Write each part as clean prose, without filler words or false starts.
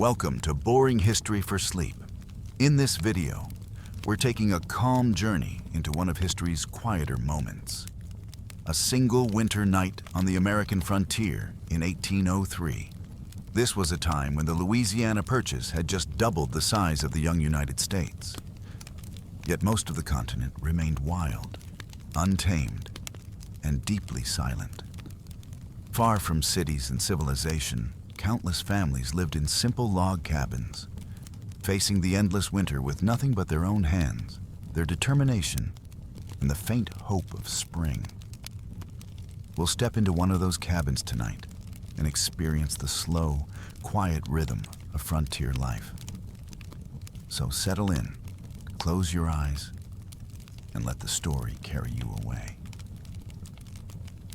Welcome to Boring History for Sleep. In this video, we're taking a calm journey into one of history's quieter moments. A single winter night on the American frontier in 1803. This was a time when the Louisiana Purchase had just doubled the size of the young United States. Yet most of the continent remained wild, untamed, and deeply silent. Far from cities and civilization, countless families lived in simple log cabins, facing the endless winter with nothing but their own hands, their determination, and the faint hope of spring. We'll step into one of those cabins tonight and experience the slow, quiet rhythm of frontier life. So settle in, close your eyes, and let the story carry you away.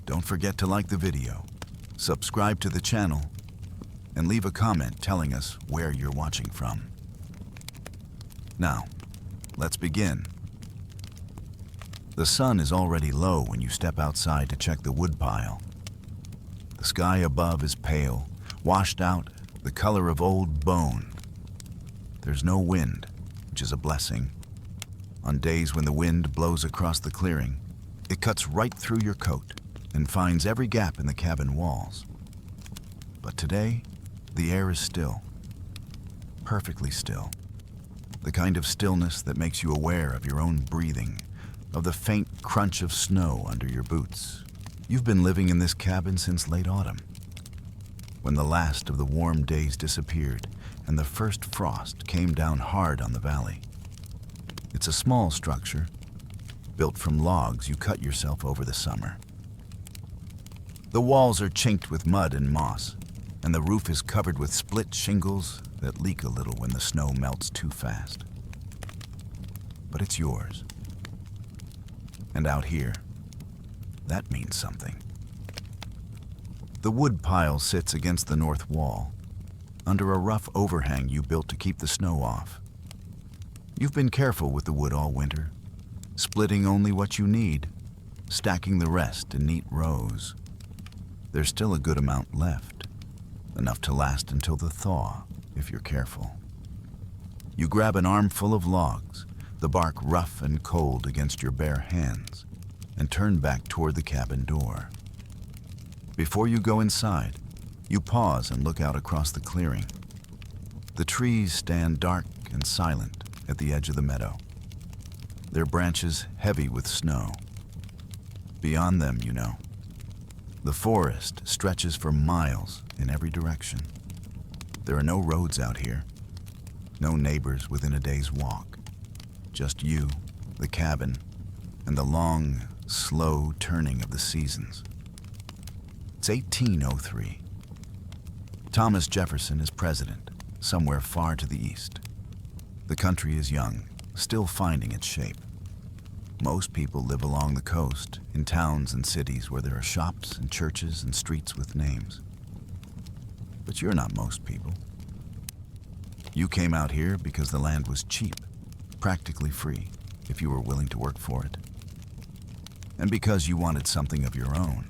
Don't forget to like the video, subscribe to the channel, and leave a comment telling us where you're watching from. Now, let's begin. The sun is already low when you step outside to check the wood pile. The sky above is pale, washed out, the color of old bone. There's no wind, which is a blessing. On days when the wind blows across the clearing, it cuts right through your coat and finds every gap in the cabin walls. But today, the air is still, perfectly still. The kind of stillness that makes you aware of your own breathing, of the faint crunch of snow under your boots. You've been living in this cabin since late autumn, when the last of the warm days disappeared and the first frost came down hard on the valley. It's a small structure, built from logs you cut yourself over the summer. The walls are chinked with mud and moss, and the roof is covered with split shingles that leak a little when the snow melts too fast. But it's yours. And out here, that means something. The wood pile sits against the north wall, under a rough overhang you built to keep the snow off. You've been careful with the wood all winter, splitting only what you need, stacking the rest in neat rows. There's still a good amount left, enough to last until the thaw, if you're careful. You grab an armful of logs, the bark rough and cold against your bare hands, and turn back toward the cabin door. Before you go inside, you pause and look out across the clearing. The trees stand dark and silent at the edge of the meadow, their branches heavy with snow. Beyond them, the forest stretches for miles in every direction. There are no roads out here, no neighbors within a day's walk. Just you, the cabin, and the long, slow turning of the seasons. It's 1803. Thomas Jefferson is president, somewhere far to the east. The country is young, still finding its shape. Most people live along the coast, in towns and cities where there are shops and churches and streets with names. But you're not most people. You came out here because the land was cheap, practically free, if you were willing to work for it. And because you wanted something of your own.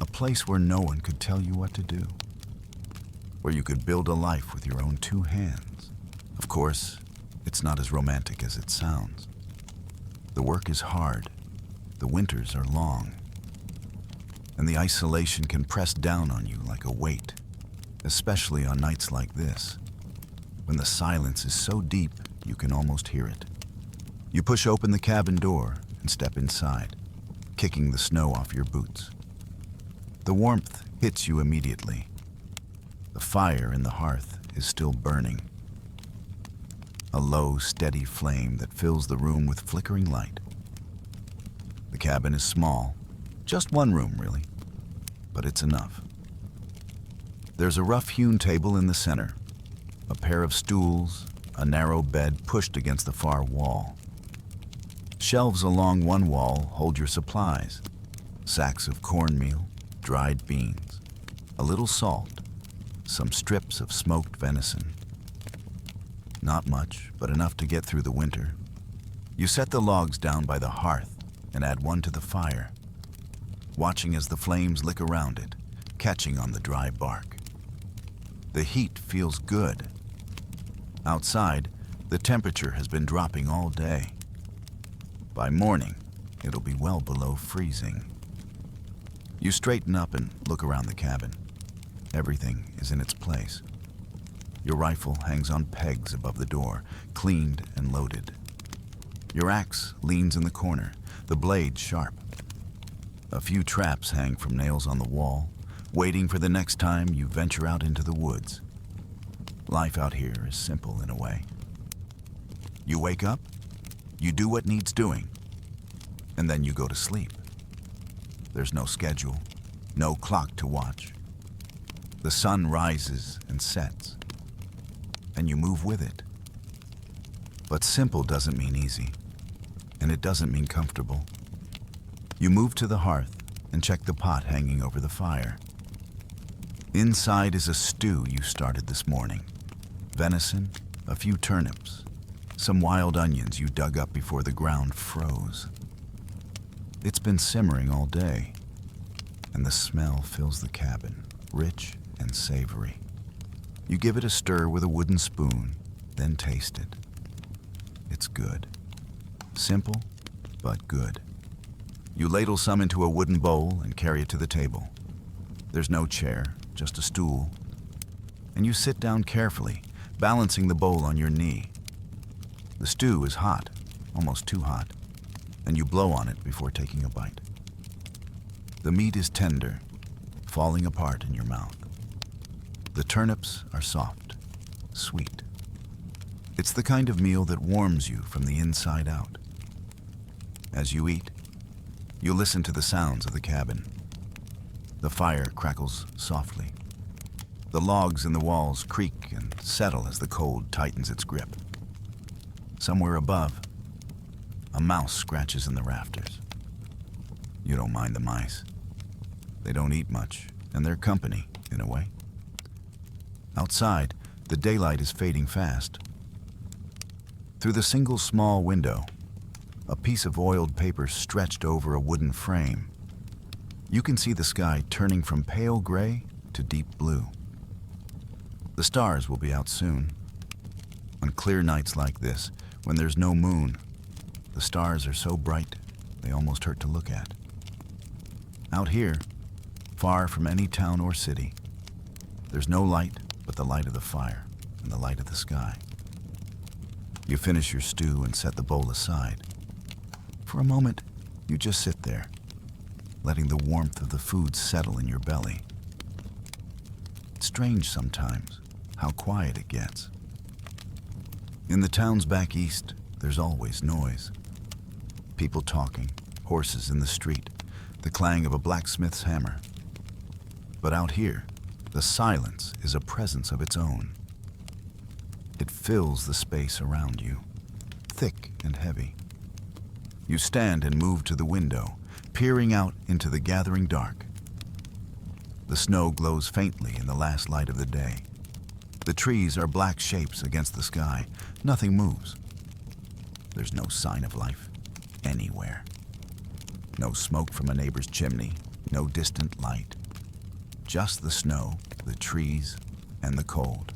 A place where no one could tell you what to do. Where you could build a life with your own two hands. Of course, it's not as romantic as it sounds. The work is hard, the winters are long, and the isolation can press down on you like a weight, especially on nights like this, when the silence is so deep you can almost hear it. You push open the cabin door and step inside, kicking the snow off your boots. The warmth hits you immediately. The fire in the hearth is still burning. A low, steady flame that fills the room with flickering light. The cabin is small, just one room really, but it's enough. There's a rough-hewn table in the center, a pair of stools, a narrow bed pushed against the far wall. Shelves along one wall hold your supplies, sacks of cornmeal, dried beans, a little salt, some strips of smoked venison. Not much, but enough to get through the winter. You set the logs down by the hearth and add one to the fire, watching as the flames lick around it, catching on the dry bark. The heat feels good. Outside, the temperature has been dropping all day. By morning, it'll be well below freezing. You straighten up and look around the cabin. Everything is in its place. Your rifle hangs on pegs above the door, cleaned and loaded. Your axe leans in the corner, the blade sharp. A few traps hang from nails on the wall, waiting for the next time you venture out into the woods. Life out here is simple in a way. You wake up, you do what needs doing, and then you go to sleep. There's no schedule, no clock to watch. The sun rises and sets, and you move with it. But simple doesn't mean easy, and it doesn't mean comfortable. You move to the hearth and check the pot hanging over the fire. Inside is a stew you started this morning. Venison, a few turnips, some wild onions you dug up before the ground froze. It's been simmering all day, and the smell fills the cabin, rich and savory. You give it a stir with a wooden spoon, then taste it. It's good. Simple, but good. You ladle some into a wooden bowl and carry it to the table. There's no chair, just a stool. And you sit down carefully, balancing the bowl on your knee. The stew is hot, almost too hot, and you blow on it before taking a bite. The meat is tender, falling apart in your mouth. The turnips are soft, sweet. It's the kind of meal that warms you from the inside out. As you eat, you listen to the sounds of the cabin. The fire crackles softly. The logs in the walls creak and settle as the cold tightens its grip. Somewhere above, a mouse scratches in the rafters. You don't mind the mice. They don't eat much, and they're company, in a way. Outside, the daylight is fading fast. Through the single small window, a piece of oiled paper stretched over a wooden frame, you can see the sky turning from pale gray to deep blue. The stars will be out soon. On clear nights like this, when there's no moon, the stars are so bright they almost hurt to look at. Out here, far from any town or city, there's no light but the light of the fire and the light of the sky. You finish your stew and set the bowl aside. For a moment, you just sit there, letting the warmth of the food settle in your belly. It's strange sometimes how quiet it gets. In the towns back east, there's always noise. People talking, horses in the street, the clang of a blacksmith's hammer. But out here, the silence is a presence of its own. It fills the space around you, thick and heavy. You stand and move to the window, peering out into the gathering dark. The snow glows faintly in the last light of the day. The trees are black shapes against the sky. Nothing moves. There's no sign of life anywhere. No smoke from a neighbor's chimney, no distant light. Just the snow, the trees, and the cold.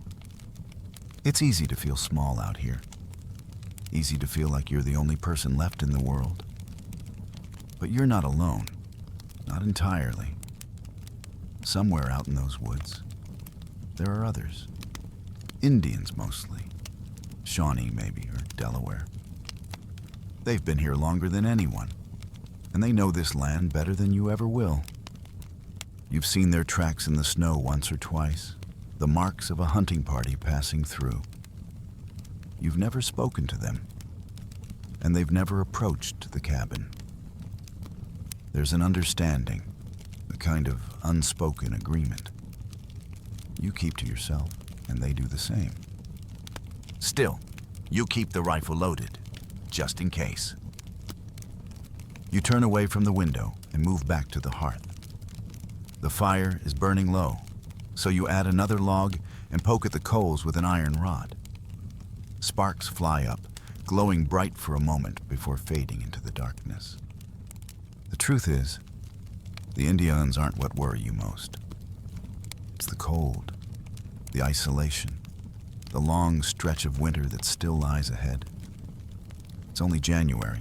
It's easy to feel small out here. Easy to feel like you're the only person left in the world. But you're not alone. Not entirely. Somewhere out in those woods, there are others. Indians mostly. Shawnee maybe, or Delaware. They've been here longer than anyone, and they know this land better than you ever will. You've seen their tracks in the snow once or twice, the marks of a hunting party passing through. You've never spoken to them, and they've never approached the cabin. There's an understanding, a kind of unspoken agreement. You keep to yourself, and they do the same. Still, you keep the rifle loaded, just in case. You turn away from the window and move back to the hearth. The fire is burning low, so you add another log and poke at the coals with an iron rod. Sparks fly up, glowing bright for a moment before fading into the darkness. The truth is, the Indians aren't what worry you most. It's the cold, the isolation, the long stretch of winter that still lies ahead. It's only January.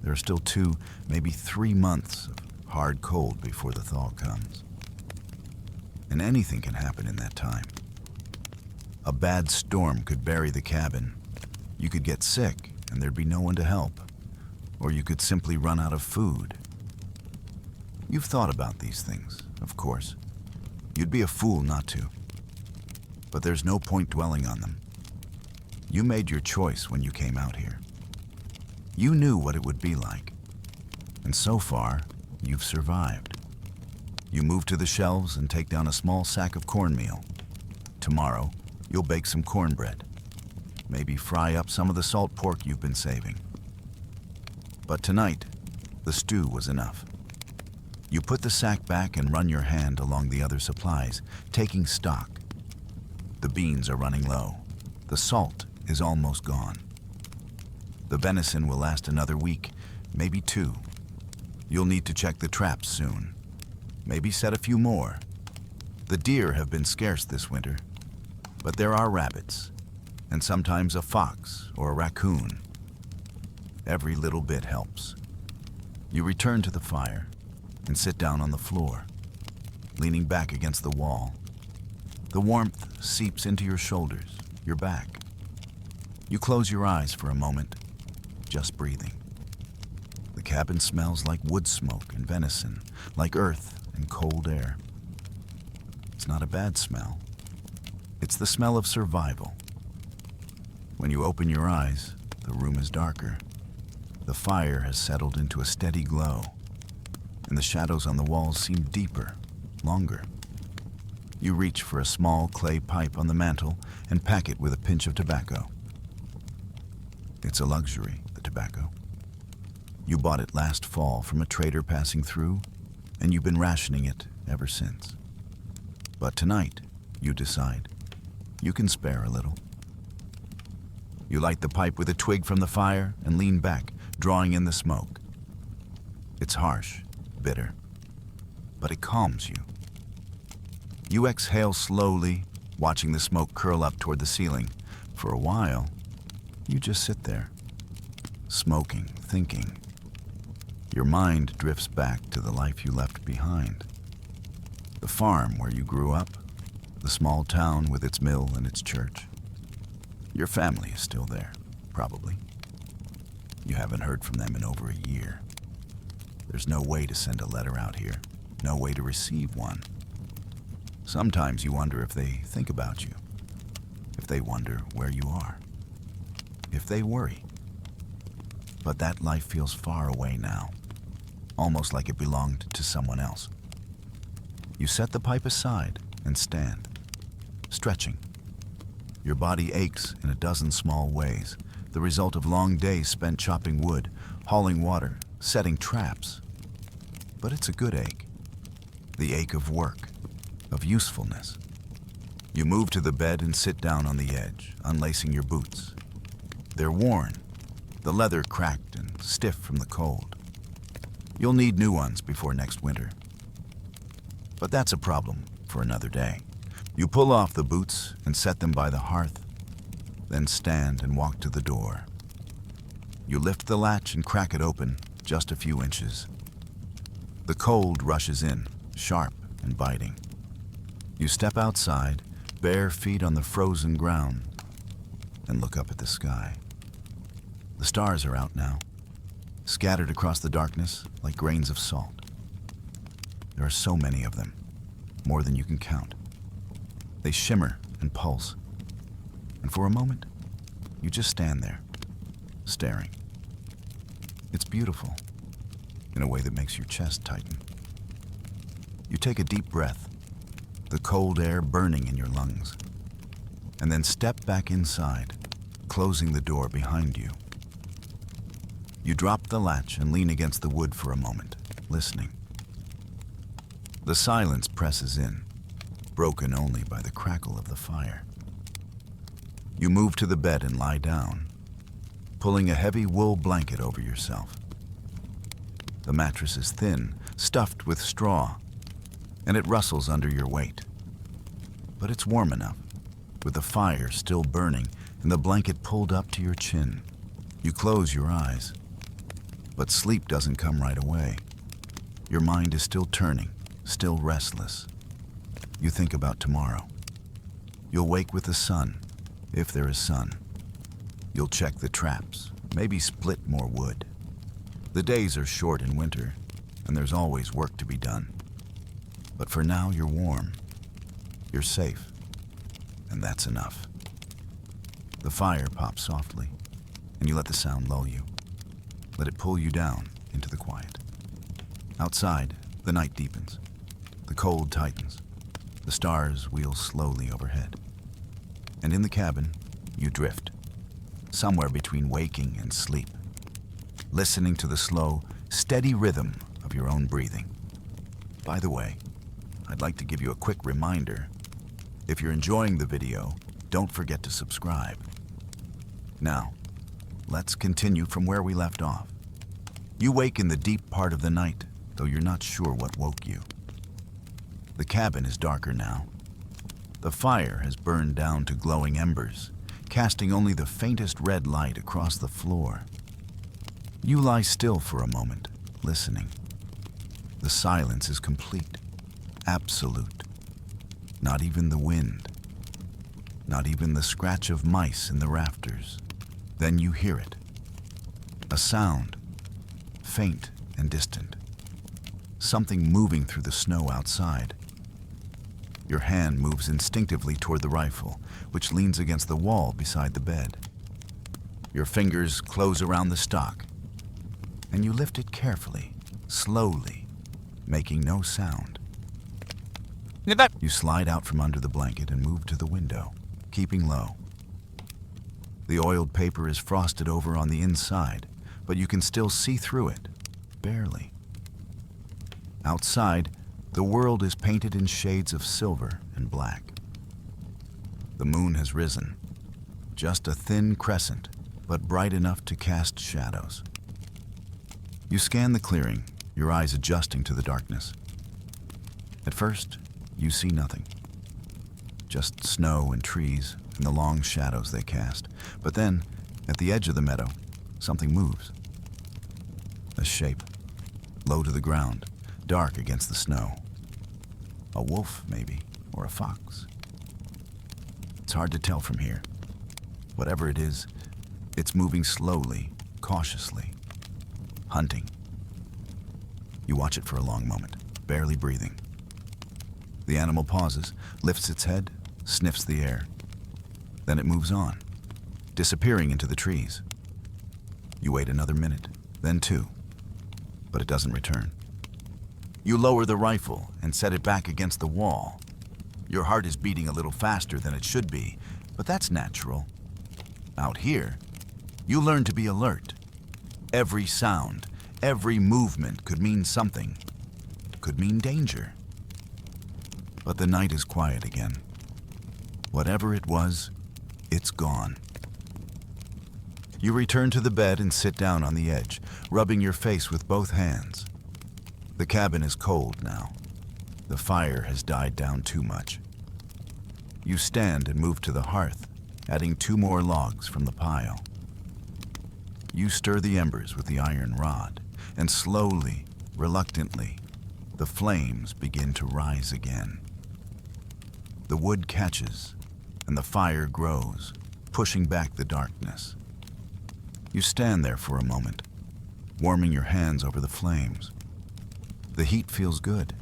There are still 2, maybe 3 months of hard cold before the thaw comes. And anything can happen in that time. A bad storm could bury the cabin. You could get sick and there'd be no one to help. Or you could simply run out of food. You've thought about these things, of course. You'd be a fool not to. But there's no point dwelling on them. You made your choice when you came out here. You knew what it would be like. And so far, you've survived. You move to the shelves and take down a small sack of cornmeal. Tomorrow, you'll bake some cornbread. Maybe fry up some of the salt pork you've been saving. But tonight, the stew was enough. You put the sack back and run your hand along the other supplies, taking stock. The beans are running low. The salt is almost gone. The venison will last another week, maybe 2. You'll need to check the traps soon. Maybe set a few more. The deer have been scarce this winter, but there are rabbits, and sometimes a fox or a raccoon. Every little bit helps. You return to the fire and sit down on the floor, leaning back against the wall. The warmth seeps into your shoulders, your back. You close your eyes for a moment, just breathing. The cabin smells like wood smoke and venison, like earth and cold air. It's not a bad smell. It's the smell of survival. When you open your eyes, the room is darker. The fire has settled into a steady glow, and the shadows on the walls seem deeper, longer. You reach for a small clay pipe on the mantel and pack it with a pinch of tobacco. It's a luxury, the tobacco. You bought it last fall from a trader passing through, and you've been rationing it ever since. But tonight, you decide, you can spare a little. You light the pipe with a twig from the fire and lean back, drawing in the smoke. It's harsh, bitter, but it calms you. You exhale slowly, watching the smoke curl up toward the ceiling. For a while, you just sit there, smoking, thinking. Your mind drifts back to the life you left behind. The farm where you grew up, the small town with its mill and its church. Your family is still there, probably. You haven't heard from them in over a year. There's no way to send a letter out here, no way to receive one. Sometimes you wonder if they think about you, if they wonder where you are, if they worry. But that life feels far away now, almost like it belonged to someone else. You set the pipe aside and stand, stretching. Your body aches in a dozen small ways, the result of long days spent chopping wood, hauling water, setting traps. But it's a good ache, the ache of work, of usefulness. You move to the bed and sit down on the edge, unlacing your boots. They're worn, the leather cracked and stiff from the cold. You'll need new ones before next winter. But that's a problem for another day. You pull off the boots and set them by the hearth, then stand and walk to the door. You lift the latch and crack it open just a few inches. The cold rushes in, sharp and biting. You step outside, bare feet on the frozen ground, and look up at the sky. The stars are out now, scattered across the darkness like grains of salt. There are so many of them, more than you can count. They shimmer and pulse, and for a moment, you just stand there, staring. It's beautiful, in a way that makes your chest tighten. You take a deep breath, the cold air burning in your lungs, and then step back inside, closing the door behind you. You drop the latch and lean against the wood for a moment, listening. The silence presses in, broken only by the crackle of the fire. You move to the bed and lie down, pulling a heavy wool blanket over yourself. The mattress is thin, stuffed with straw, and it rustles under your weight. But it's warm enough, with the fire still burning and the blanket pulled up to your chin. You close your eyes, but sleep doesn't come right away. Your mind is still turning, still restless. You think about tomorrow. You'll wake with the sun, if there is sun. You'll check the traps, maybe split more wood. The days are short in winter, and there's always work to be done. But for now, you're warm. You're safe, and that's enough. The fire pops softly, and you let the sound lull you. Let it pull you down into the quiet. Outside, the night deepens. The cold tightens. The stars wheel slowly overhead. And in the cabin, you drift, somewhere between waking and sleep, listening to the slow, steady rhythm of your own breathing. By the way, I'd like to give you a quick reminder. If you're enjoying the video, don't forget to subscribe. Now, let's continue from where we left off. You wake in the deep part of the night, though you're not sure what woke you. The cabin is darker now. The fire has burned down to glowing embers, casting only the faintest red light across the floor. You lie still for a moment, listening. The silence is complete, absolute. Not even the wind. Not even the scratch of mice in the rafters. Then you hear it. A sound, faint and distant. Something moving through the snow outside. Your hand moves instinctively toward the rifle, which leans against the wall beside the bed. Your fingers close around the stock, and you lift it carefully, slowly, making no sound. You slide out from under the blanket and move to the window, keeping low. The oiled paper is frosted over on the inside, but you can still see through it, barely. Outside, the world is painted in shades of silver and black. The moon has risen, just a thin crescent, but bright enough to cast shadows. You scan the clearing, your eyes adjusting to the darkness. At first, you see nothing. Just snow and trees and the long shadows they cast. But then, at the edge of the meadow, something moves. A shape, low to the ground, dark against the snow. A wolf, maybe, or a fox. It's hard to tell from here. Whatever it is, it's moving slowly, cautiously, hunting. You watch it for a long moment, barely breathing. The animal pauses, lifts its head, sniffs the air. Then it moves on, disappearing into the trees. You wait another minute, then two, but it doesn't return. You lower the rifle and set it back against the wall. Your heart is beating a little faster than it should be, but that's natural. Out here, you learn to be alert. Every sound, every movement could mean something, could mean danger. But the night is quiet again. Whatever it was, it's gone. You return to the bed and sit down on the edge, rubbing your face with both hands. The cabin is cold now. The fire has died down too much. You stand and move to the hearth, adding 2 more logs from the pile. You stir the embers with the iron rod, and slowly, reluctantly, the flames begin to rise again. The wood catches, and the fire grows, pushing back the darkness. You stand there for a moment, warming your hands over the flames. The heat feels good.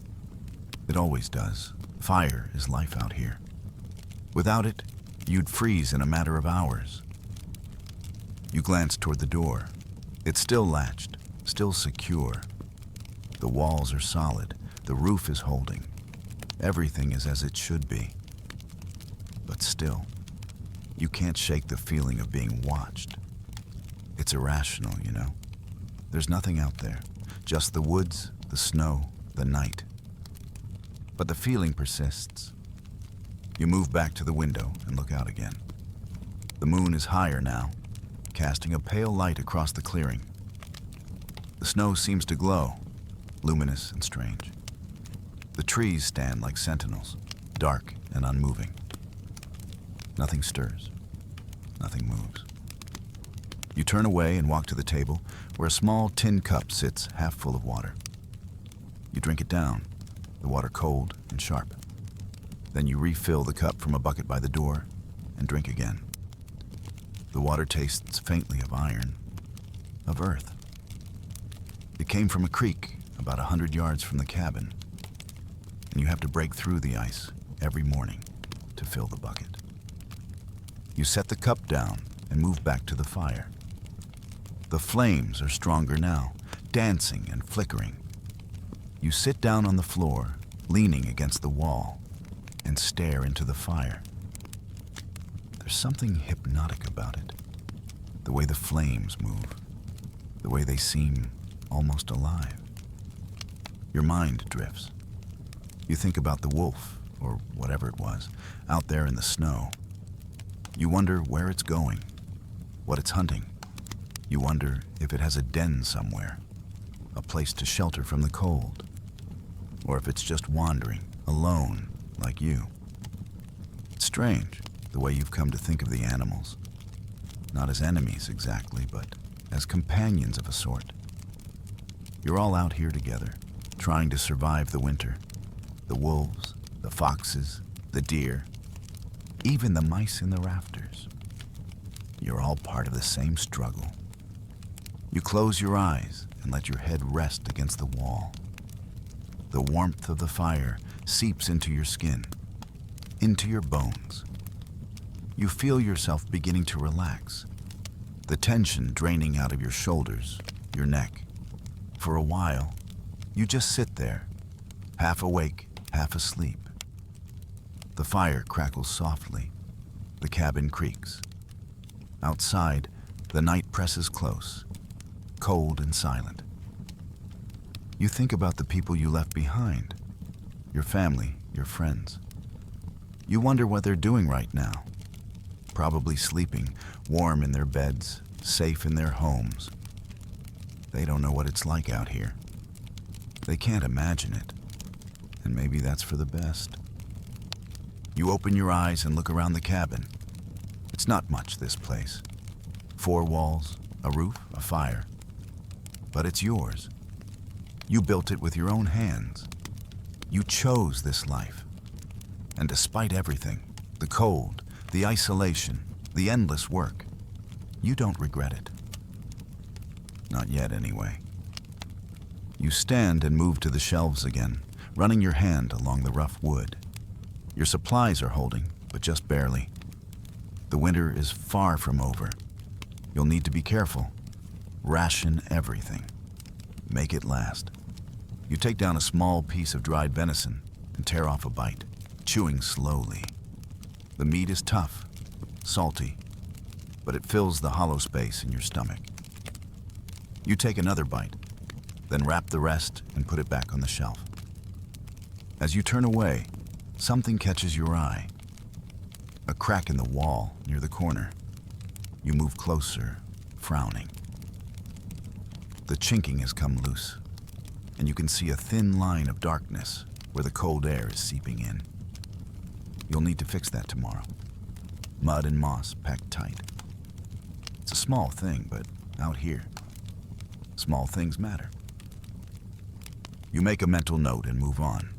It always does. Fire is life out here. Without it, you'd freeze in a matter of hours. You glance toward the door. It's still latched, still secure. The walls are solid. The roof is holding. Everything is as it should be. But still, you can't shake the feeling of being watched. It's irrational, you know. There's nothing out there, just the woods, the snow, the night. But the feeling persists. You move back to the window and look out again. The moon is higher now, casting a pale light across the clearing. The snow seems to glow, luminous and strange. The trees stand like sentinels, dark and unmoving. Nothing stirs. Nothing moves. You turn away and walk to the table where a small tin cup sits half full of water. You drink it down, the water cold and sharp. Then you refill the cup from a bucket by the door and drink again. The water tastes faintly of iron, of earth. It came from a creek about 100 yards from the cabin, and you have to break through the ice every morning to fill the bucket. You set the cup down and move back to the fire. The flames are stronger now, dancing and flickering. You sit down on the floor, leaning against the wall, and stare into the fire. There's something hypnotic about it. The way the flames move, the way they seem almost alive. Your mind drifts. You think about the wolf, or whatever it was, out there in the snow. You wonder where it's going, what it's hunting. You wonder if it has a den somewhere, a place to shelter from the cold, or if it's just wandering, alone, like you. It's strange, the way you've come to think of the animals. Not as enemies exactly, but as companions of a sort. You're all out here together, trying to survive the winter. The wolves, the foxes, the deer, even the mice in the rafters. You're all part of the same struggle. You close your eyes and let your head rest against the wall. The warmth of the fire seeps into your skin, into your bones. You feel yourself beginning to relax, the tension draining out of your shoulders, your neck. For a while, you just sit there, half awake, half asleep. The fire crackles softly. The cabin creaks. Outside, the night presses close, cold and silent. You think about the people you left behind, your family, your friends. You wonder what they're doing right now. Probably sleeping, warm in their beds, safe in their homes. They don't know what it's like out here. They can't imagine it, and maybe that's for the best. You open your eyes and look around the cabin. It's not much, this place. 4 walls, a roof, a fire. But it's yours. You built it with your own hands. You chose this life. And despite everything, the cold, the isolation, the endless work, you don't regret it. Not yet, anyway. You stand and move to the shelves again, running your hand along the rough wood. Your supplies are holding, but just barely. The winter is far from over. You'll need to be careful. Ration everything. Make it last. You take down a small piece of dried venison and tear off a bite, chewing slowly. The meat is tough, salty, but it fills the hollow space in your stomach. You take another bite, then wrap the rest and put it back on the shelf. As you turn away, something catches your eye. A crack in the wall near the corner. You move closer, frowning. The chinking has come loose, and you can see a thin line of darkness where the cold air is seeping in. You'll need to fix that tomorrow. Mud and moss packed tight. It's a small thing, but out here, small things matter. You make a mental note and move on.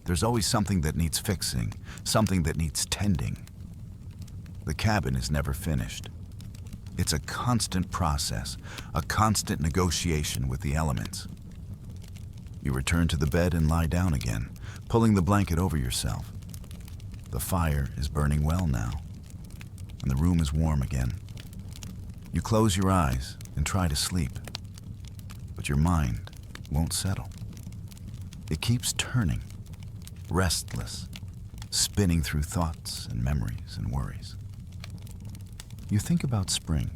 There's always something that needs fixing, something that needs tending. The cabin is never finished. It's a constant process, a constant negotiation with the elements. You return to the bed and lie down again, pulling the blanket over yourself. The fire is burning well now, and the room is warm again. You close your eyes and try to sleep, but your mind won't settle. It keeps turning, restless, spinning through thoughts and memories and worries. You think about spring.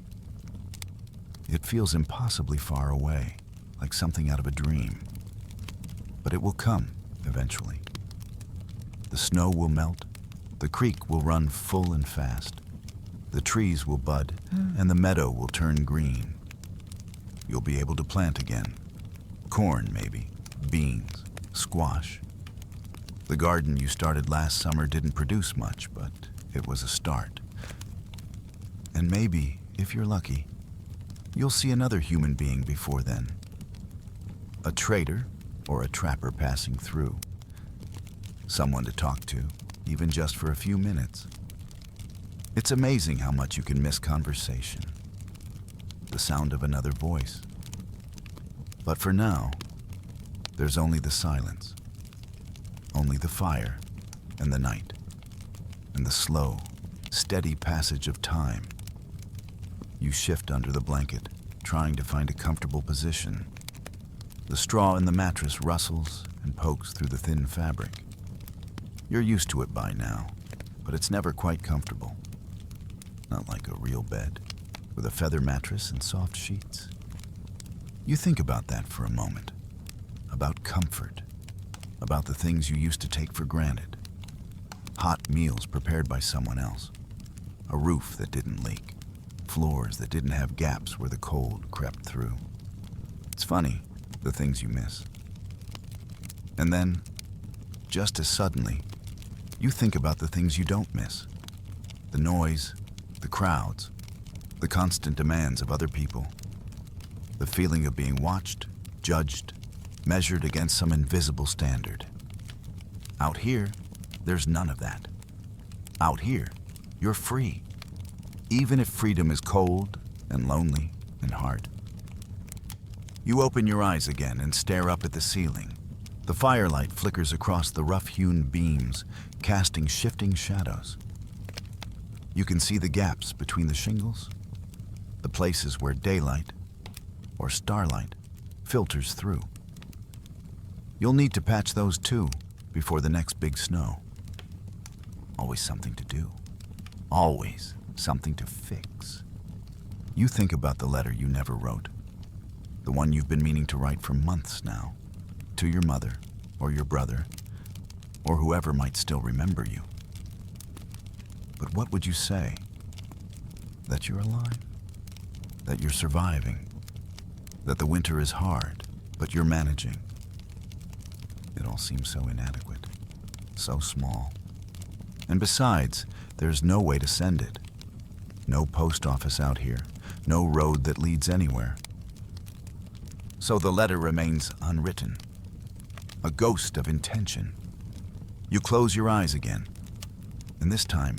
It feels impossibly far away, like something out of a dream. But it will come eventually. The snow will melt, the creek will run full and fast, the trees will bud, and the meadow will turn green. You'll be able to plant again. Corn, maybe, beans, squash. The garden you started last summer didn't produce much, but it was a start. And maybe, if you're lucky, you'll see another human being before then. A trader or a trapper passing through. Someone to talk to, even just for a few minutes. It's amazing how much you can miss conversation. The sound of another voice. But for now, there's only the silence. Only the fire and the night. And the slow, steady passage of time. You shift under the blanket, trying to find a comfortable position. The straw in the mattress rustles and pokes through the thin fabric. You're used to it by now, but it's never quite comfortable. Not like a real bed, with a feather mattress and soft sheets. You think about that for a moment. About comfort. About the things you used to take for granted. Hot meals prepared by someone else. A roof that didn't leak. Floors that didn't have gaps where the cold crept through. It's funny, the things you miss. And then, just as suddenly, you think about the things you don't miss. The noise, the crowds, the constant demands of other people. The feeling of being watched, judged, measured against some invisible standard. Out here, there's none of that. Out here, you're free. Even if freedom is cold and lonely and hard. You open your eyes again and stare up at the ceiling. The firelight flickers across the rough-hewn beams, casting shifting shadows. You can see the gaps between the shingles, the places where daylight or starlight filters through. You'll need to patch those too before the next big snow. Always something to do. Always something to fix. You think about the letter you never wrote. The one you've been meaning to write for months now. To your mother, or your brother, or whoever might still remember you. But what would you say? That you're alive? That you're surviving? That the winter is hard, but you're managing? It all seems so inadequate, so small. And besides, there's no way to send it. No post office out here, no road that leads anywhere. So the letter remains unwritten, a ghost of intention. You close your eyes again, and this time,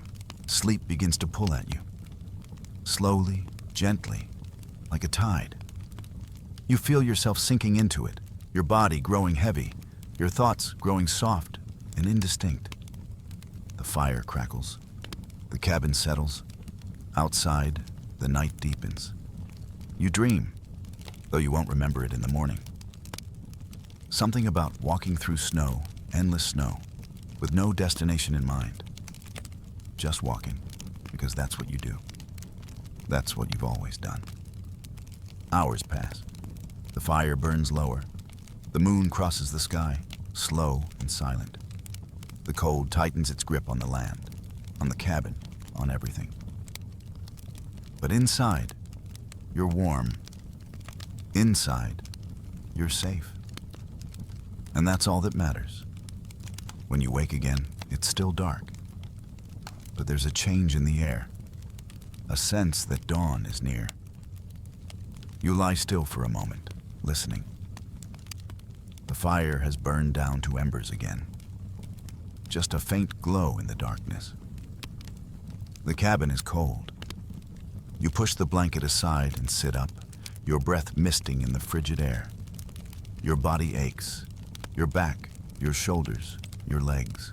sleep begins to pull at you. Slowly, gently, like a tide. You feel yourself sinking into it, your body growing heavy, your thoughts growing soft and indistinct. The fire crackles, the cabin settles. Outside, the night deepens. You dream, though you won't remember it in the morning. Something about walking through snow, endless snow, with no destination in mind. Just walking, because that's what you do. That's what you've always done. Hours pass. The fire burns lower. The moon crosses the sky, slow and silent. The cold tightens its grip on the land, on the cabin, on everything. But inside, you're warm. Inside, you're safe. And that's all that matters. When you wake again, it's still dark. But there's a change in the air, a sense that dawn is near. You lie still for a moment, listening. The fire has burned down to embers again. Just a faint glow in the darkness. The cabin is cold. You push the blanket aside and sit up, your breath misting in the frigid air. Your body aches, your back, your shoulders, your legs.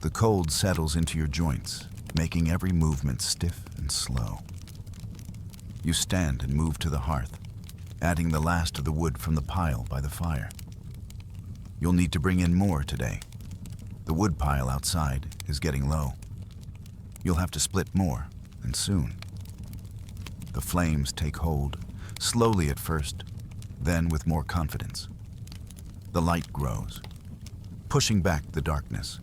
The cold settles into your joints, making every movement stiff and slow. You stand and move to the hearth, adding the last of the wood from the pile by the fire. You'll need to bring in more today. The wood pile outside is getting low. You'll have to split more, and soon. The flames take hold, slowly at first, then with more confidence. The light grows, pushing back the darkness.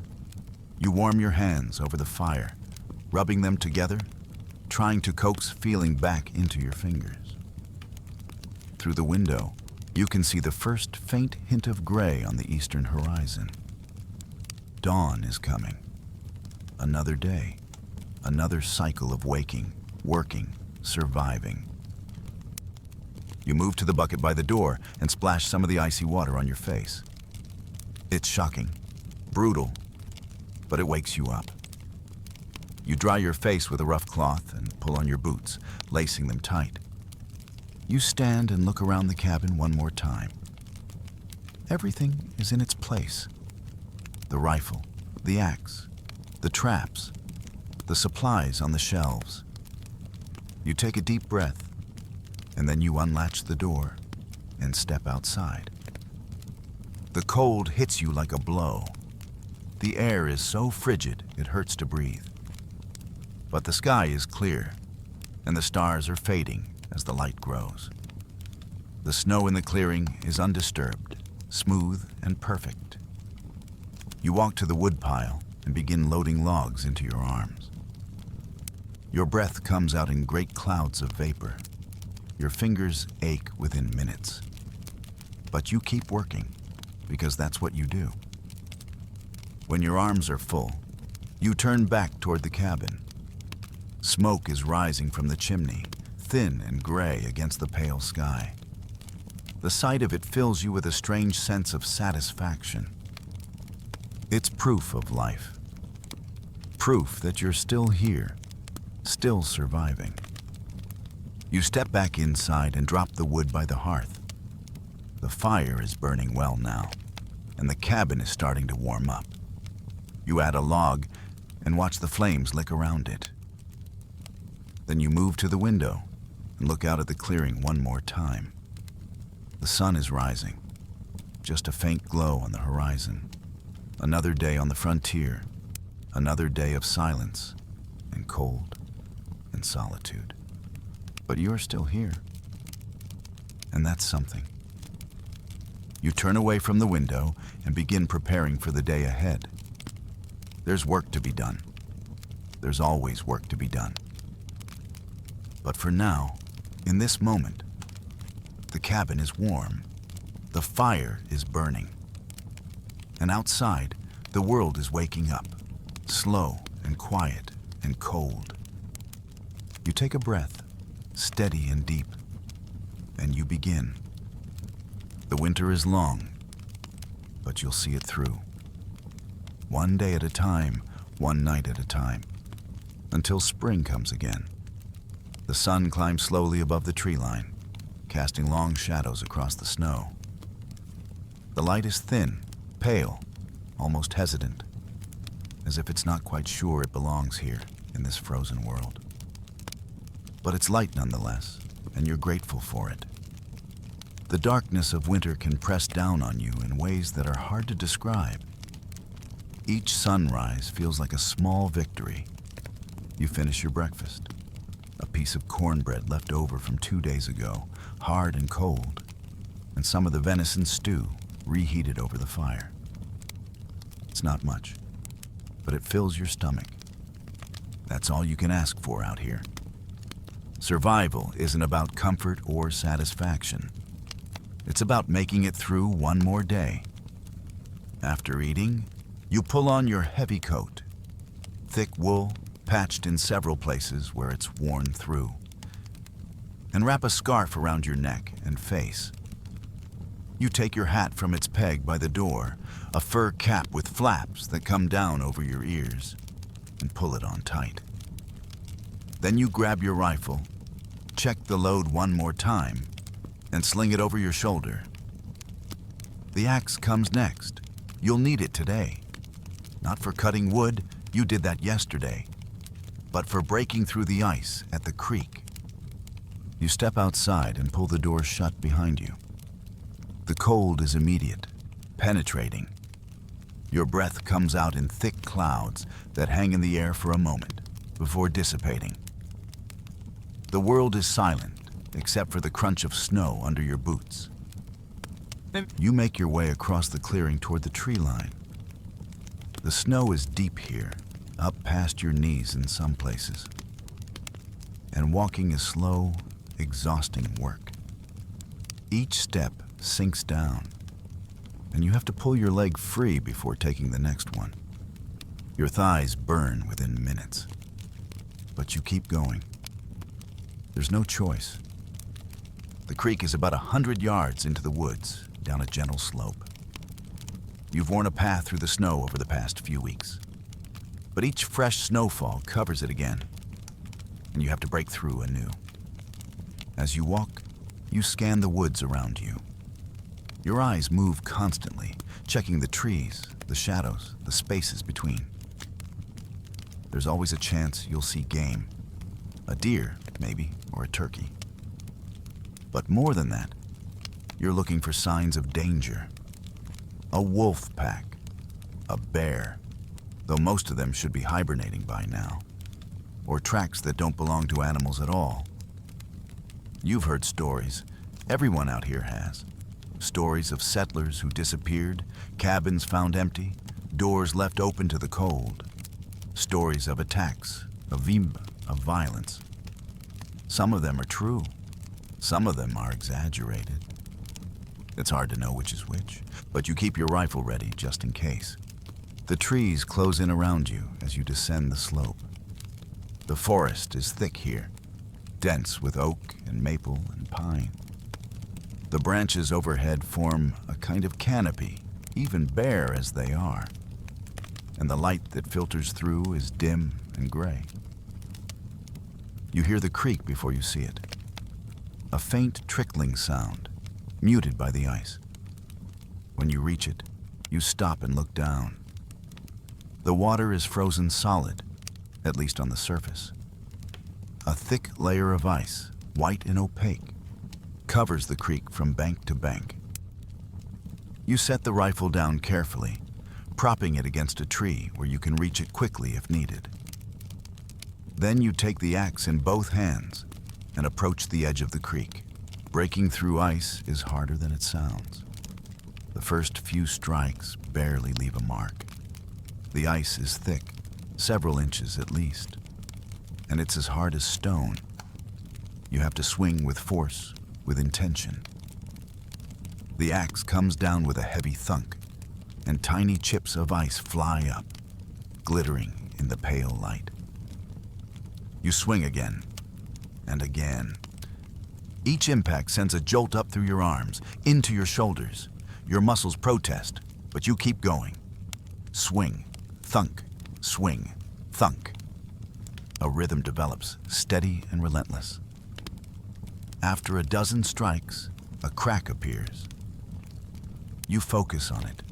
You warm your hands over the fire, rubbing them together, trying to coax feeling back into your fingers. Through the window, you can see the first faint hint of gray on the eastern horizon. Dawn is coming. Another day. Another cycle of waking, working, surviving. You move to the bucket by the door and splash some of the icy water on your face. It's shocking, brutal, but it wakes you up. You dry your face with a rough cloth and pull on your boots, lacing them tight. You stand and look around the cabin one more time. Everything is in its place. The rifle, the axe, the traps, the supplies on the shelves. You take a deep breath, and then you unlatch the door and step outside. The cold hits you like a blow. The air is so frigid it hurts to breathe. But the sky is clear, and the stars are fading as the light grows. The snow in the clearing is undisturbed, smooth and perfect. You walk to the woodpile and begin loading logs into your arms. Your breath comes out in great clouds of vapor. Your fingers ache within minutes. But you keep working, because that's what you do. When your arms are full, you turn back toward the cabin. Smoke is rising from the chimney, thin and gray against the pale sky. The sight of it fills you with a strange sense of satisfaction. It's proof of life. Proof that you're still here, still surviving. You step back inside and drop the wood by the hearth. The fire is burning well now, and the cabin is starting to warm up. You add a log and watch the flames lick around it. Then you move to the window and look out at the clearing one more time. The sun is rising, just a faint glow on the horizon. Another day on the frontier, another day of silence and cold and solitude. But you're still here, and that's something. You turn away from the window and begin preparing for the day ahead. There's work to be done. There's always work to be done. But for now, in this moment, the cabin is warm. The fire is burning. And outside, the world is waking up, slow and quiet and cold. You take a breath, steady and deep, and you begin. The winter is long, but you'll see it through. One day at a time, one night at a time, until spring comes again. The sun climbs slowly above the tree line, casting long shadows across the snow. The light is thin, pale, almost hesitant, as if it's not quite sure it belongs here in this frozen world. But it's light nonetheless, and you're grateful for it. The darkness of winter can press down on you in ways that are hard to describe. Each sunrise feels like a small victory. You finish your breakfast, a piece of cornbread left over from 2 days ago, hard and cold, and some of the venison stew reheated over the fire. It's not much, but it fills your stomach. That's all you can ask for out here. Survival isn't about comfort or satisfaction. It's about making it through one more day. After eating, you pull on your heavy coat, thick wool patched in several places where it's worn through, and wrap a scarf around your neck and face. You take your hat from its peg by the door, a fur cap with flaps that come down over your ears, and pull it on tight. Then you grab your rifle, check the load one more time, and sling it over your shoulder. The axe comes next. You'll need it today. Not for cutting wood, you did that yesterday, but for breaking through the ice at the creek. You step outside and pull the door shut behind you. The cold is immediate, penetrating. Your breath comes out in thick clouds that hang in the air for a moment before dissipating. The world is silent, except for the crunch of snow under your boots. You make your way across the clearing toward the tree line. The snow is deep here, up past your knees in some places. And walking is slow, exhausting work. Each step sinks down, and you have to pull your leg free before taking the next one. Your thighs burn within minutes. but you keep going. There's no choice. The creek is about 100 yards into the woods, down a gentle slope. You've worn a path through the snow over the past few weeks, but each fresh snowfall covers it again, and you have to break through anew. As you walk, you scan the woods around you. Your eyes move constantly, checking the trees, the shadows, the spaces between. There's always a chance you'll see game. A deer, maybe, or a turkey. But more than that, you're looking for signs of danger. A wolf pack, a bear, though most of them should be hibernating by now, or tracks that don't belong to animals at all. You've heard stories. Everyone out here has. Stories of settlers who disappeared, cabins found empty, doors left open to the cold. Stories of attacks, of violence. Some of them are true. Some of them are exaggerated. It's hard to know which is which, but you keep your rifle ready just in case. The trees close in around you as you descend the slope. The forest is thick here, dense with oak and maple and pine. The branches overhead form a kind of canopy, even bare as they are, and the light that filters through is dim and gray. You hear the creek before you see it. A faint trickling sound, muted by the ice. When you reach it, you stop and look down. The water is frozen solid, at least on the surface. A thick layer of ice, white and opaque, covers the creek from bank to bank. You set the rifle down carefully, propping it against a tree where you can reach it quickly if needed. Then you take the axe in both hands and approach the edge of the creek. Breaking through ice is harder than it sounds. The first few strikes barely leave a mark. The ice is thick, several inches at least, and it's as hard as stone. You have to swing with force, with intention. The axe comes down with a heavy thunk, and tiny chips of ice fly up, glittering in the pale light. You swing again, and again. Each impact sends a jolt up through your arms, into your shoulders. Your muscles protest, but you keep going. Swing, thunk, swing, thunk. A rhythm develops, steady and relentless. After a dozen strikes, a crack appears. You focus on it,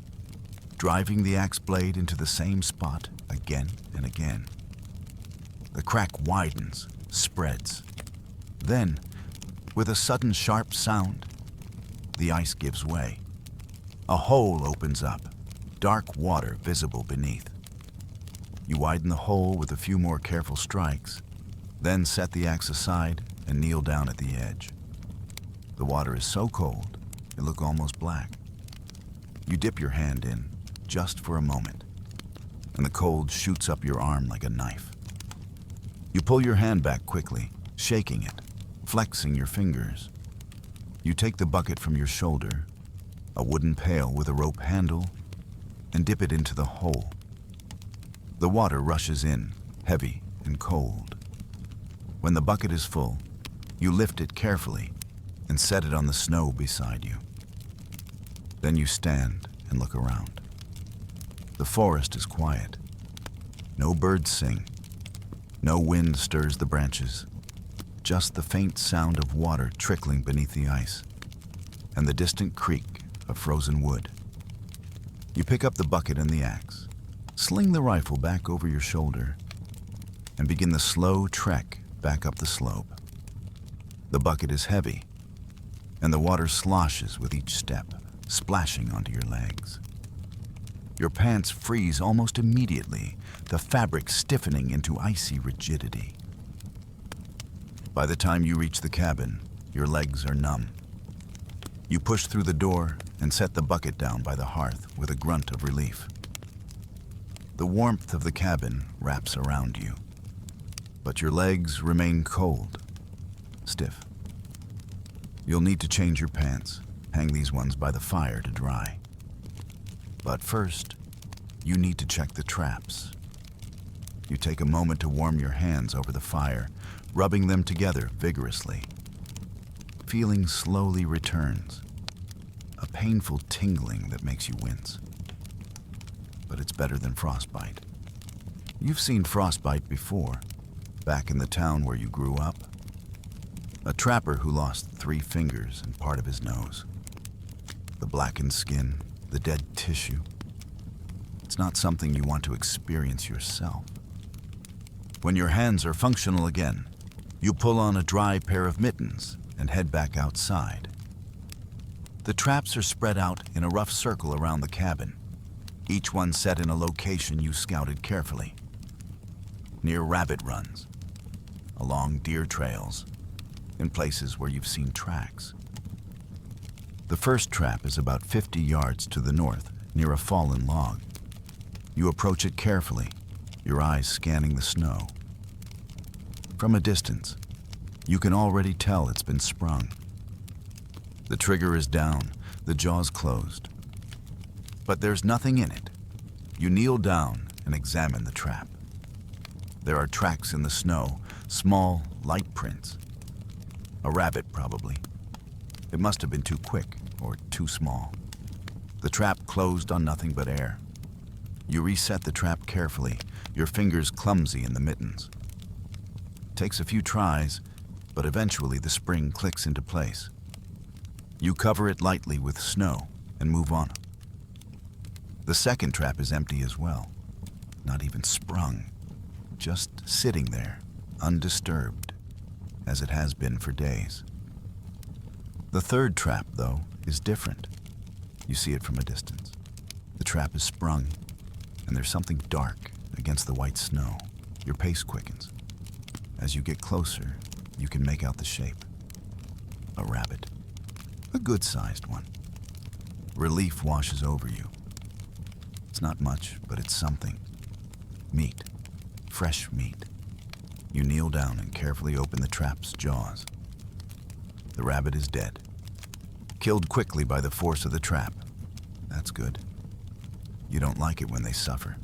driving the axe blade into the same spot again and again. The crack widens, spreads. Then, with a sudden sharp sound, the ice gives way. A hole opens up, dark water visible beneath. You widen the hole with a few more careful strikes, then set the axe aside and kneel down at the edge. The water is so cold, it looks almost black. You dip your hand in, just for a moment, and the cold shoots up your arm like a knife. You pull your hand back quickly, shaking it, flexing your fingers. You take the bucket from your shoulder, a wooden pail with a rope handle, and dip it into the hole. The water rushes in, heavy and cold. When the bucket is full, you lift it carefully and set it on the snow beside you. Then you stand and look around. The forest is quiet. No birds sing. No wind stirs the branches. Just the faint sound of water trickling beneath the ice and the distant creak of frozen wood. You pick up the bucket and the axe, sling the rifle back over your shoulder, and begin the slow trek back up the slope. The bucket is heavy, and the water sloshes with each step, splashing onto your legs. Your pants freeze almost immediately, the fabric stiffening into icy rigidity. By the time you reach the cabin, your legs are numb. You push through the door and set the bucket down by the hearth with a grunt of relief. The warmth of the cabin wraps around you, but your legs remain cold, stiff. You'll need to change your pants, hang these ones by the fire to dry. But first, you need to check the traps. You take a moment to warm your hands over the fire, rubbing them together vigorously. Feeling slowly returns, a painful tingling that makes you wince. But it's better than frostbite. You've seen frostbite before, back in the town where you grew up. A trapper who lost 3 fingers and part of his nose. The blackened skin, the dead tissue. It's not something you want to experience yourself. When your hands are functional again, you pull on a dry pair of mittens and head back outside. The traps are spread out in a rough circle around the cabin, each one set in a location you scouted carefully. Near rabbit runs, along deer trails, in places where you've seen tracks. The first trap is about 50 yards to the north, near a fallen log. You approach it carefully, your eyes scanning the snow. From a distance, you can already tell it's been sprung. The trigger is down, the jaws closed. But there's nothing in it. You kneel down and examine the trap. There are tracks in the snow, small, light prints. A rabbit, probably. It must have been too quick or too small. The trap closed on nothing but air. You reset the trap carefully, your fingers clumsy in the mittens. Takes a few tries, but eventually the spring clicks into place. You cover it lightly with snow and move on. The second trap is empty as well. Not even sprung. Just sitting there, undisturbed, as it has been for days. The third trap, though, is different. You see it from a distance. The trap is sprung, and there's something dark against the white snow. Your pace quickens. As you get closer, you can make out the shape. A rabbit. A good-sized one. Relief washes over you. It's not much, but it's something. Meat. Fresh meat. You kneel down and carefully open the trap's jaws. The rabbit is dead. Killed quickly by the force of the trap. That's good. You don't like it when they suffer.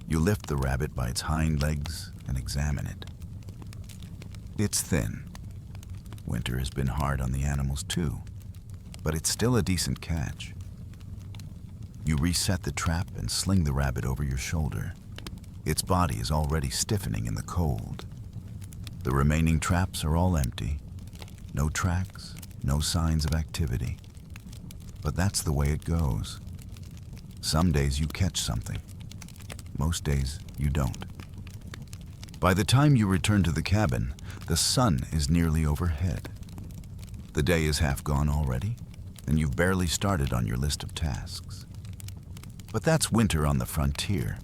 You lift the rabbit by its hind legs and examine it. It's thin. Winter has been hard on the animals too, but it's still a decent catch. You reset the trap and sling the rabbit over your shoulder. Its body is already stiffening in the cold. The remaining traps are all empty. No tracks, no signs of activity. But that's the way it goes. Some days you catch something. Most days you don't. By the time you return to the cabin, the sun is nearly overhead. The day is half gone already, and you've barely started on your list of tasks. But that's winter on the frontier.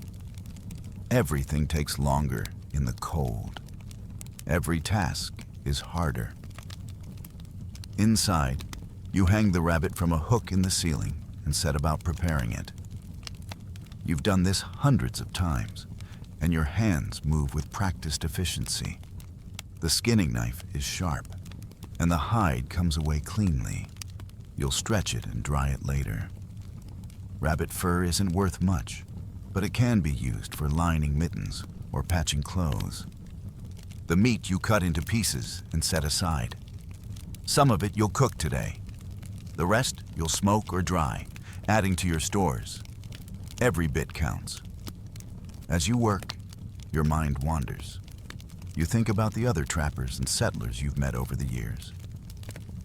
Everything takes longer in the cold. Every task is harder. Inside, you hang the rabbit from a hook in the ceiling and set about preparing it. You've done this hundreds of times, and your hands move with practiced efficiency. The skinning knife is sharp, and the hide comes away cleanly. You'll stretch it and dry it later. Rabbit fur isn't worth much, but it can be used for lining mittens or patching clothes. The meat you cut into pieces and set aside. Some of it you'll cook today. The rest you'll smoke or dry, adding to your stores. Every bit counts. As you work, your mind wanders. You think about the other trappers and settlers you've met over the years.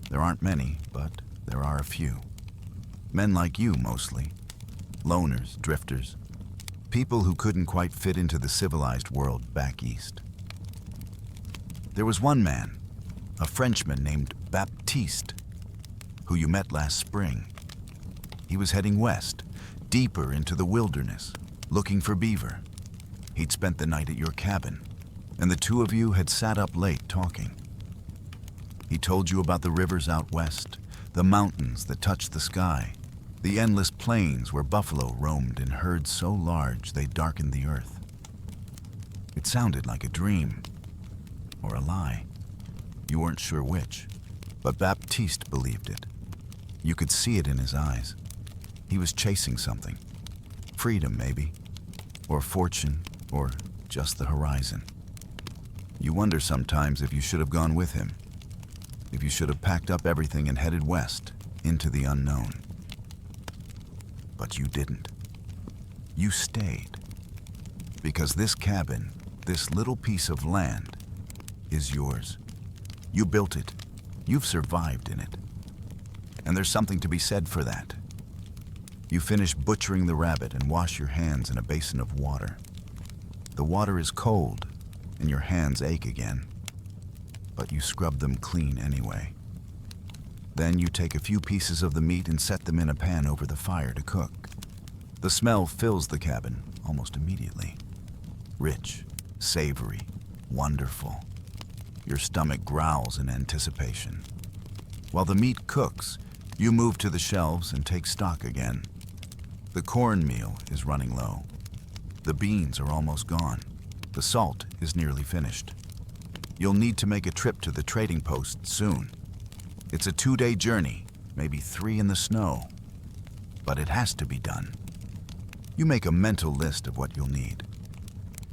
There aren't many, but there are a few. Men like you, mostly. Loners, drifters. People who couldn't quite fit into the civilized world back east. There was one man, a Frenchman named Baptiste, who you met last spring. He was heading west, deeper into the wilderness, looking for beaver. He'd spent the night at your cabin, and the two of you had sat up late talking. He told you about the rivers out west, the mountains that touched the sky, the endless plains where buffalo roamed in herds so large they darkened the earth. It sounded like a dream, or a lie. You weren't sure which, but Baptiste believed it. You could see it in his eyes. He was chasing something. Freedom, maybe, or fortune, or just the horizon. You wonder sometimes if you should have gone with him, if you should have packed up everything and headed west into the unknown. But you didn't. You stayed. Because this cabin, this little piece of land, is yours. You built it. You've survived in it. And there's something to be said for that. You finish butchering the rabbit and wash your hands in a basin of water. The water is cold, and your hands ache again. But you scrub them clean anyway. Then you take a few pieces of the meat and set them in a pan over the fire to cook. The smell fills the cabin almost immediately. Rich, savory, wonderful. Your stomach growls in anticipation. While the meat cooks, you move to the shelves and take stock again. The cornmeal is running low. The beans are almost gone. The salt is nearly finished. You'll need to make a trip to the trading post soon. It's a 2-day journey, maybe 3 in the snow. But it has to be done. You make a mental list of what you'll need.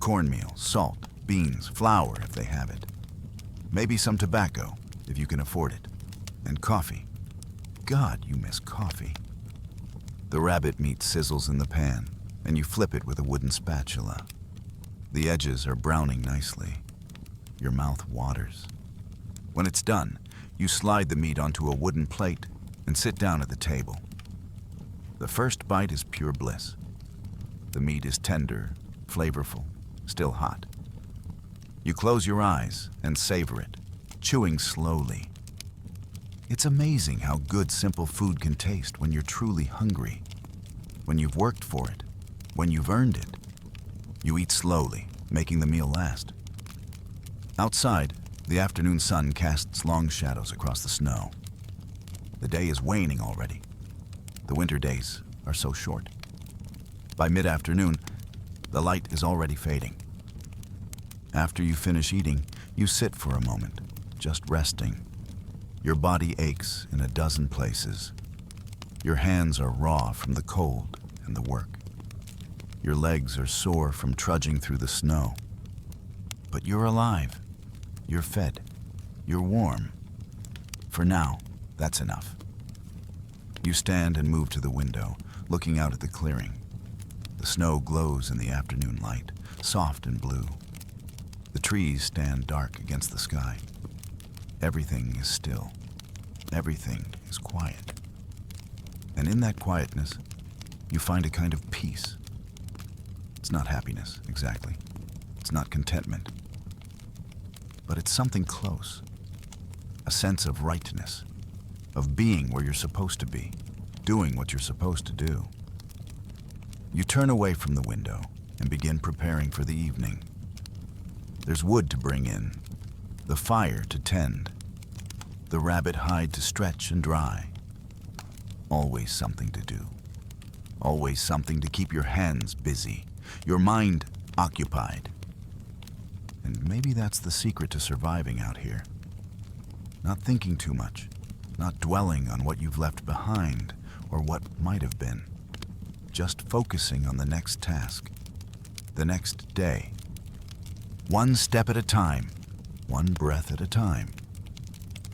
Cornmeal, salt, beans, flour if they have it. Maybe some tobacco if you can afford it. And coffee. God, you miss coffee. The rabbit meat sizzles in the pan, and you flip it with a wooden spatula. The edges are browning nicely. Your mouth waters. When it's done, you slide the meat onto a wooden plate and sit down at the table. The first bite is pure bliss. The meat is tender, flavorful, still hot. You close your eyes and savor it, chewing slowly. It's amazing how good simple food can taste when you're truly hungry, when you've worked for it, when you've earned it. You eat slowly, making the meal last. Outside, the afternoon sun casts long shadows across the snow. The day is waning already. The winter days are so short. By mid-afternoon, the light is already fading. After you finish eating, you sit for a moment, just resting. Your body aches in a dozen places. Your hands are raw from the cold and the work. Your legs are sore from trudging through the snow. But you're alive. You're fed. You're warm. For now, that's enough. You stand and move to the window, looking out at the clearing. The snow glows in the afternoon light, soft and blue. The trees stand dark against the sky. Everything is still. Everything is quiet. And in that quietness, you find a kind of peace. It's not happiness, exactly. It's not contentment. But it's something close. A sense of rightness, of being where you're supposed to be, doing what you're supposed to do. You turn away from the window and begin preparing for the evening. There's wood to bring in, the fire to tend, the rabbit hide to stretch and dry. Always something to do. Always something to keep your hands busy, your mind occupied. And maybe that's the secret to surviving out here. Not thinking too much, not dwelling on what you've left behind or what might have been. Just focusing on the next task, the next day. One step at a time, one breath at a time,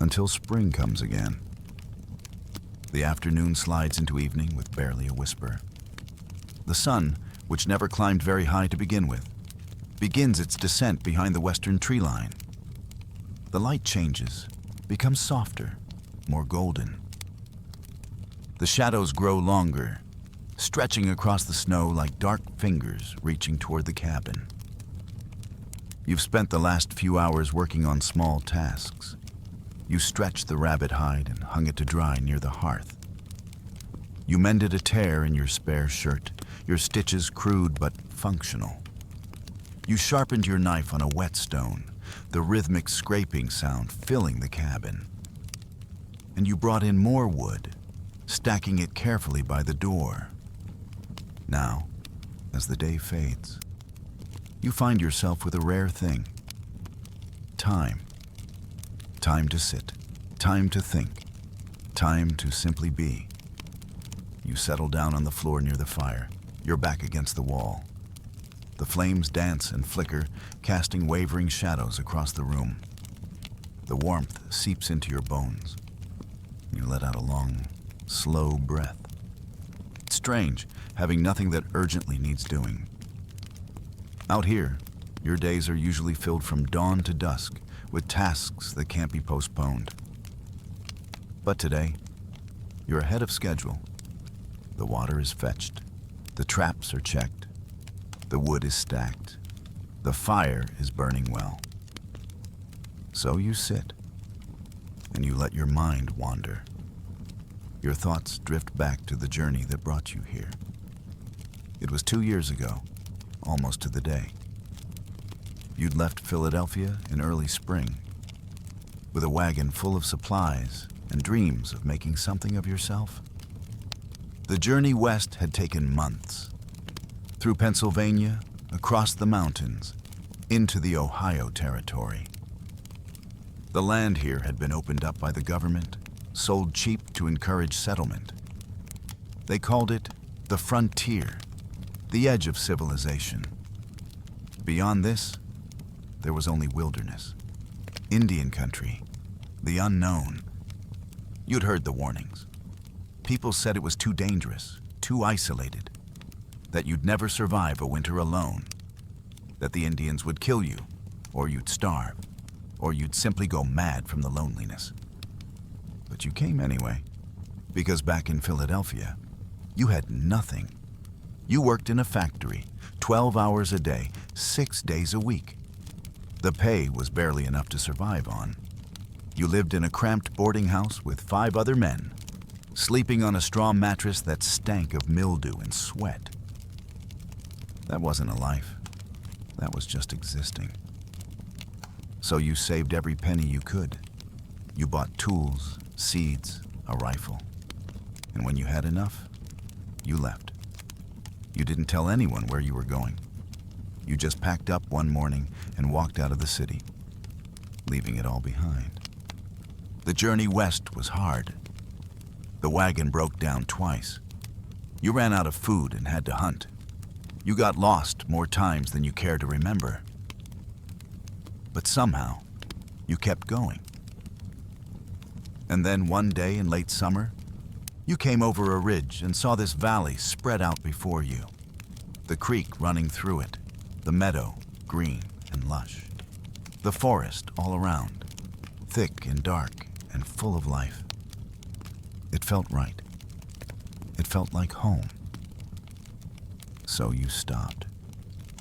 until spring comes again. The afternoon slides into evening with barely a whisper. The sun, which never climbed very high to begin with, begins its descent behind the western tree line. The light changes, becomes softer, more golden. The shadows grow longer, stretching across the snow like dark fingers reaching toward the cabin. You've spent the last few hours working on small tasks. You stretched the rabbit hide and hung it to dry near the hearth. You mended a tear in your spare shirt, your stitches crude but functional. You sharpened your knife on a whetstone, the rhythmic scraping sound filling the cabin. And you brought in more wood, stacking it carefully by the door. Now, as the day fades, you find yourself with a rare thing. Time. Time to sit, time to think, time to simply be. You settle down on the floor near the fire, your back against the wall. The flames dance and flicker, casting wavering shadows across the room. The warmth seeps into your bones. You let out a long, slow breath. It's strange, having nothing that urgently needs doing. Out here, your days are usually filled from dawn to dusk with tasks that can't be postponed. But today, you're ahead of schedule. The water is fetched. The traps are checked. The wood is stacked. The fire is burning well. So you sit, and you let your mind wander. Your thoughts drift back to the journey that brought you here. It was 2 years ago, almost to the day. You'd left Philadelphia in early spring, with a wagon full of supplies and dreams of making something of yourself. The journey west had taken months, through Pennsylvania, across the mountains, into the Ohio territory. The land here had been opened up by the government, sold cheap to encourage settlement. They called it the frontier, the edge of civilization. Beyond this, there was only wilderness, Indian country, the unknown. You'd heard the warnings. People said it was too dangerous, too isolated, that you'd never survive a winter alone, that the Indians would kill you, or you'd starve, or you'd simply go mad from the loneliness. But you came anyway, because back in Philadelphia, you had nothing. You worked in a factory, 12 hours a day, 6 days a week. The pay was barely enough to survive on. You lived in a cramped boarding house with 5 other men, sleeping on a straw mattress that stank of mildew and sweat. That wasn't a life. That was just existing. So you saved every penny you could. You bought tools, seeds, a rifle. And when you had enough, you left. You didn't tell anyone where you were going. You just packed up one morning and walked out of the city, leaving it all behind. The journey west was hard. The wagon broke down twice. You ran out of food and had to hunt. You got lost more times than you care to remember. But somehow, you kept going. And then one day in late summer, you came over a ridge and saw this valley spread out before you. The creek running through it, the meadow, green and lush. The forest all around, thick and dark and full of life. It felt right. It felt like home. So you stopped.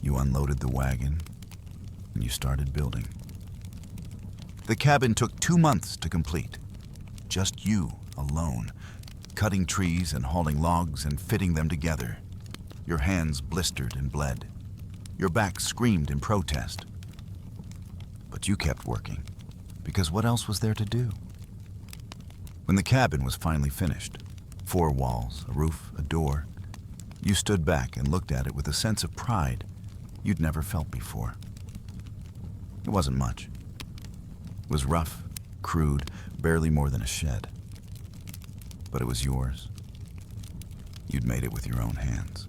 You unloaded the wagon, and you started building. The cabin took 2 months to complete. Just you, alone, cutting trees and hauling logs and fitting them together. Your hands blistered and bled. Your back screamed in protest. But you kept working, because what else was there to do? When the cabin was finally finished, 4 walls, a roof, a door, you stood back and looked at it with a sense of pride you'd never felt before. It wasn't much. It was rough, crude, barely more than a shed. But it was yours. You'd made it with your own hands.